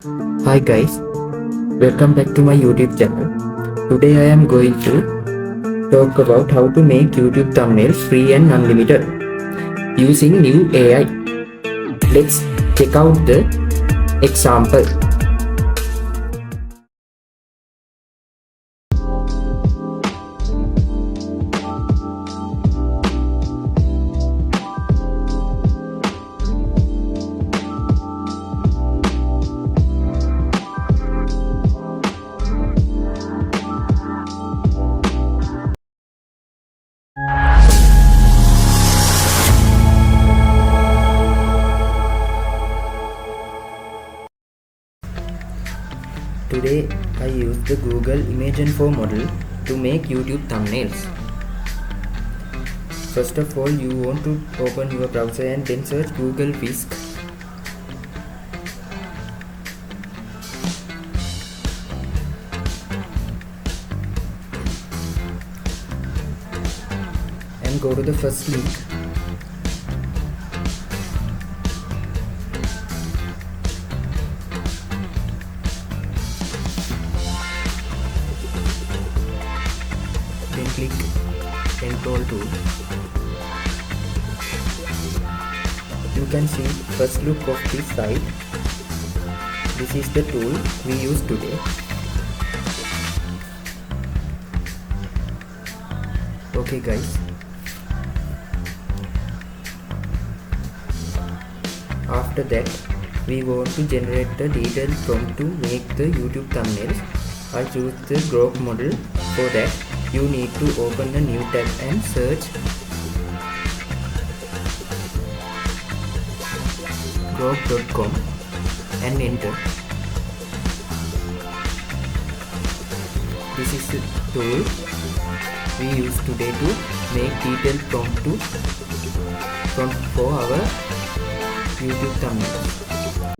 Hi guys, welcome back to my YouTube channel. Today I am going to talk about how to make YouTube thumbnails free and unlimited using new AI. Let's check out the example. Today I use the Google Image Info model to make YouTube thumbnails. First of all, you want to open your browser and then search Google Whisk. And go to the first link. Then click Control tool. You can see first look of this site. This is the tool we use today. Okay guys. After that, we want to generate the detailed prompt to make the YouTube thumbnails. I choose the grok model. For that, you need to open a new tab and search grok.com and enter. This is the tool we use today to make detailed prompt for our YouTube thumbnail.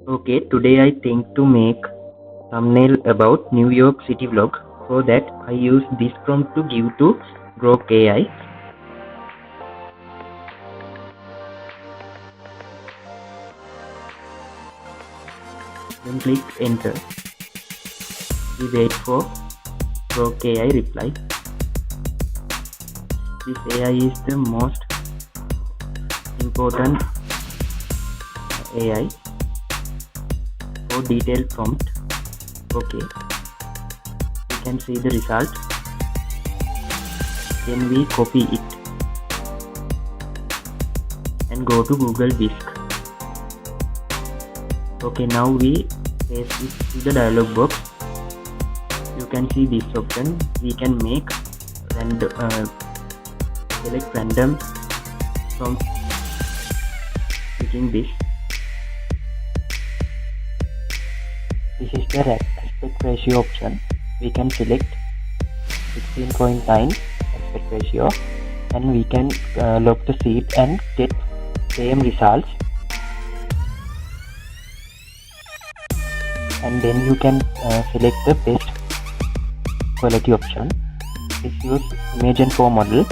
Okay, today I think to make thumbnail about New York City vlog. For that, I use this prompt to give to Grok AI. Then click enter. We wait for Grok AI reply. This AI is the most important AI for detailed prompt. Okay, you can see the result. Then we copy it and go to Google Whisk. Okay, now we paste it to the dialog box. You can see this option. We can make select random from clicking this. This is the aspect ratio option. We can select 16.9 aspect ratio and we can lock the seat and get same results. And then you can select the best quality option. Let's use Image Info model.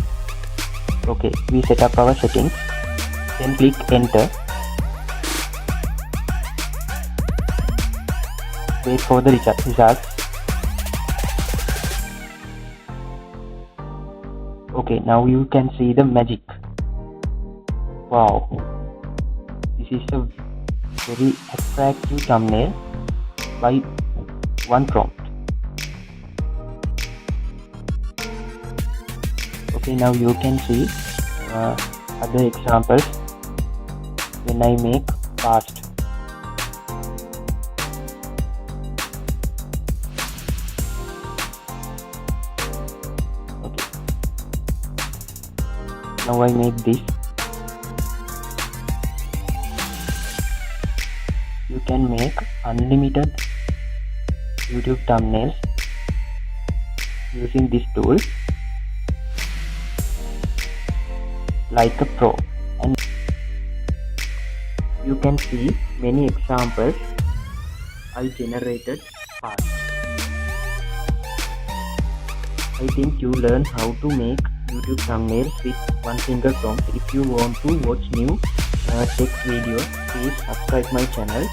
Okay, we set up our settings. Then click enter. Wait for the results. Okay, now you can see the magic. Wow, this is a very attractive thumbnail by one prompt. Okay, now you can see other examples when I make fast. Okay, now I make this. You can make unlimited YouTube thumbnails using this tool like a pro, and you can see many examples I generated fast. I think you learn how to make YouTube thumbnails with one single prompt. If you want to watch new tech videos, please subscribe my channel.